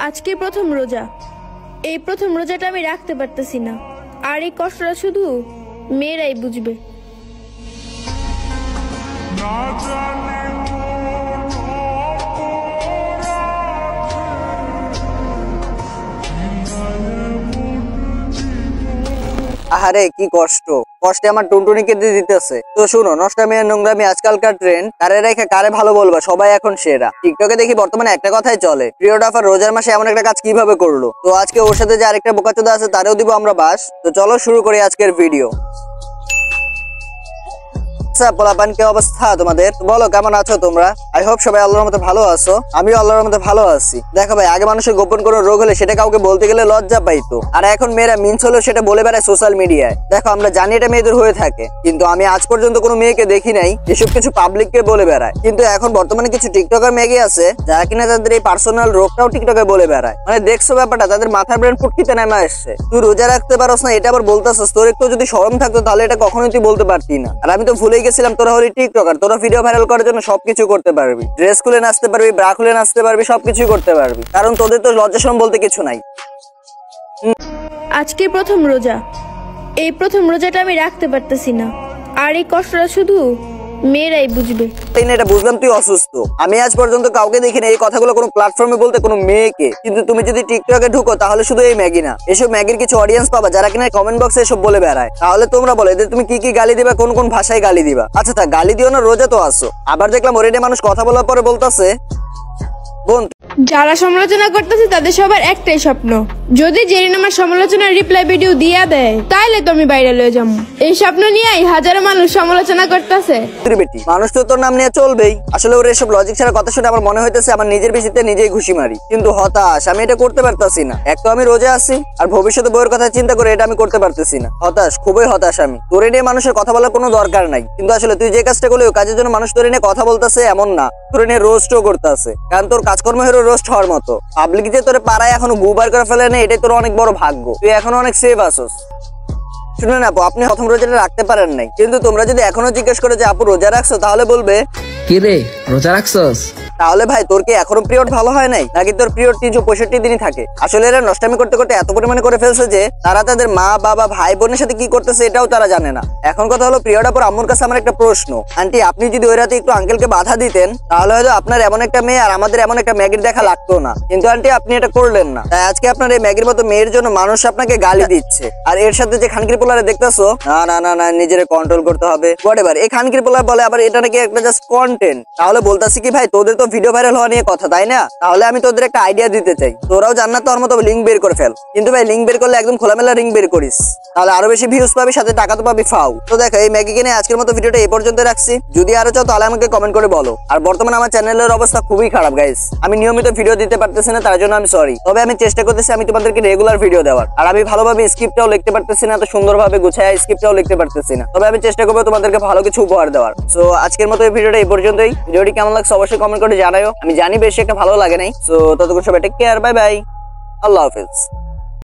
আজকে প্রথম রোজা। এই প্রথম রোজাটা আমি রাখতে পারতেছি না, আর এই কষ্টটা শুধু মেয়েরাই বুঝবে। আহারে কি কষ্ট, কষ্টে আমার টুনটুনিকে দিয়ে দিতেছে। তো শুনো, নষ্টামি আর নোংরামি আজকালকার ট্রেন্ড, কারে রেখে কারে ভালো বলবা, সবাই এখন সেরা। টিকটকে দেখি বর্তমানে একটা কথাই চলে, প্রিয়ডাফার রোজার মাসে এমন একটা কাজ কিভাবে করলো। তো আজকে ওর সাথে যে আরেকটা বোকাচোদা আছে তারেও দিব আমরা বাস। তো চলো শুরু করি আজকের ভিডিও। পোলাপান, কি অবস্থা তোমাদের? বলো কেমন আছো তোমরা? আই হোপ সবাই আল্লাহর মতো ভালো আছো। আমিও আল্লাহর মতো ভালো আছি। দেখো ভাই, আগে মানুষের গোপন কোনো রোগ হলে সেটা কাউকে বলতে গেলে লজ্জা পাইতো, আর এখন মেয়েরা মিন্স হলেও সেটা বলে বেড়ায় সোশ্যাল মিডিয়ায়। দেখো, আমরা জানি এটা মেয়েদের হয়ে থাকে, কিন্তু আমি আজ পর্যন্ত কোনো মেয়েকে দেখি নাই এসব কিছু পাবলিককে বলে বেড়ায়। কিন্তু এখন বর্তমানে কিছু টিকটকার মেয়ে আছে যারা কিনা তাদের এই পার্সোনাল রোগটাও টিকটকে বলে বেড়ায়। মানে দেখছো ব্যাপারটা, তাদের মাথার ব্রেন ফুটকিতে নেমে আসছে। তুই রোজা রাখতে পারোস না, এটা আবার বলতেছস। তোর একটু যদি শরম থাকতো তাহলে এটা কখনোই তুই বলতে পারতি না। আর আমি তো ভুলেই গেছিলাম, তোরা হলি টিকটকার, তোরা ভিডিও ভাইরাল করার জন্য সবকিছু করতে পারবি। ড্রেস খুলে নাচতে পারবি, ব্রা খুলে নাচতে পারবি, সবকিছুই করতে পারবি, কারণ তোদের তো লজ্জা শরম বলতে কিছু নাই। আজকে প্রথম রোজা। এই প্রথম রোজাটা আমি রাখতে পারতেছি না, আর এই কষ্টটা শুধু মেয়েরাই বুঝবে। এটা বুঝলাম তুই অসুস্থ। আমি আজ পর্যন্ত কাউকে দেখিনি এই কথাগুলো কোনো প্ল্যাটফর্মে বলতে, কোনো মেয়েকে। কিন্তু তুমি যদি টিকটকে ঢুকো তাহলে শুধু এই ম্যাগি না, এসব ম্যাগির কিছু অডিয়েন্স পাবা যারা কিনা কমেন্ট বক্সে এসব বলে বেড়ায়। তাহলে তোমরা বলো, এদের তুমি কি কি গালি দিবা, কোন কোন ভাষায় গালি দিবা? আচ্ছা তা গালি দিও না, রোজা তো আসো। আবার দেখলাম ওরেডে মানুষ কথা বলার পরে বলতেছে, বোন যারা সমালোচনা করতেছে তাদের সবার একটাই স্বপ্ন, যদি জেরিন আমার সমালোচনার রিপ্লাই ভিডিও দিয়া দেয় তাইলে তো আমি বাইরে লয়ে যাবো। এই স্বপ্ন নিয়েই হাজারো মানুষ সমালোচনা করতেছে। মানুষ তো তোর নাম নিয়ে চলবেই। আসলে ওর এসব লজিক ছাড়া কথা শুনে আমার মনে হইতেছে আমার নিজের বেশিতে নিজেই ঘুষি মারি। কিন্তু হতাশ, আমি এটা করতে পারতাছি না। এক তো আমি রোজা আছি, আর ভবিষ্যতে বইয়ের কথা চিন্তা করে এটা আমি করতে পারতেছি না। হতাশ, খুবই হতাশ আমি। তোরে নিয়ে মানুষের কথা বলার কোনো দরকার নাই, কিন্তু আসলে তুই যে কাজটা করলি ওই কাজের জন্য মানুষ তোরে নিয়ে কথা বলতেছে এমন না, তোরে নিয়ে রোস্টও করতেছে। কারণ তোর কাজকর্ম হলো রোস্ট হওয়ার মতো। পাবলিক যে তোরে পাড়ায় এখনো গুবার করে ফেলে না, এটাই তোর অনেক বড় ভাগ্য। তুই এখনো অনেক সেভ আসোস। শুনুন আপু, আপনি প্রথম রোজাটা রাখতে পারেন নাই, কিন্তু তোমরা যদি এখনো জিজ্ঞেস করে যে আপু রোজা রাখছো, তাহলে বলবে কি রে রোজা রাখছস? তাহলে ভাই তোর কি এখনো পিরিয়ড ভালো হয় নাই, নাকি তোর পিরিয়ড 365 দিনই থাকে? আসলে এরা নষ্টামি করতে করতে এত পরিমাণে করে ফেলছে যে তারা তাদের মা বাবা ভাই বোনের সাথে কি করতেছে এটাও তারা জানে না। এখন কথা হলো, পিরিয়ড আপর আম্মুর কাছে আমার একটা প্রশ্ন, আন্টি আপনি যদি ওই রাতে একটু আঙ্কেলকে বাধা দিতেন তাহলে হয়তো আপনার এমন একটা মেয়ে আর আমাদের এমন একটা ম্যাগির দেখা লাগতো না। কিন্তু আন্টি আপনি এটা করলেন না, তাই আজকে আপনার এই ম্যাগির মতো মেয়ের জন্য মানুষ আপনাকে গালি দিচ্ছে। আর এর সাথে যে খানকির পোলারে দেখতেছো, না না না না নিজের কন্ট্রোল করতে হবে হোয়াটএভার, এই খানকির পোলা বলে আবার এটা নাকি একটা জাস্ট কন্টেন্ট। তাহলে বলতাছি কি ভাই, তোদের তো ভিডিও ভাইরাল হওয়া নিয়ে কথা, তাই না? তাহলে আমি তোদের একটা আইডিয়া দিতে চাই, তোরাও জান্নাত তোর মতো লিঙ্ক বের করে ফেল। কিন্তু ভাই লিঙ্ক বের করলে একদম খোলামেলা লিঙ্ক বের করিস, তাহলে আরো বেশি ভিউজ পাবি, সাথে টাকা তো পাবি ফাও। তো দেখো, এই ম্যাগিকে নিয়ে আজকের মতো ভিডিওটা এই পর্যন্ত রাখছি। যদি আরো চাও তাহলে আমাকে কমেন্ট করে বলো। আর বর্তমানে আমার চ্যানেলের অবস্থা খুবই খারাপ গাইস, আমি নিয়মিত ভিডিও দিতে পারতেছি না, তার জন্য আমি সরি। তবে আমি চেষ্টা করতেছি আমি তোমাদেরকে রেগুলার ভিডিও দেওয়ার। আর আমি ভালোভাবে স্ক্রিপ্টটাও লিখতে পারতেছি না, এত সুন্দরভাবে গুছায় স্ক্রিপ্টটাও লিখতে পারতেছি না। তবে আমি চেষ্টা করবো তোমাদেরকে ভালো কিছু উপহার দেওয়ার। সো আজকের মতো এই ভিডিওটা এই পর্যন্তই। ভিডিওটি কেমন লাগছে অবশ্যই কমেন্ট করে জানাও। আমি জানি বেশি একটা ভালো লাগে নাই। সো ততক্ষণ সবাই টেক কেয়ার, বাই বাই, আল্লাহ হাফেজ।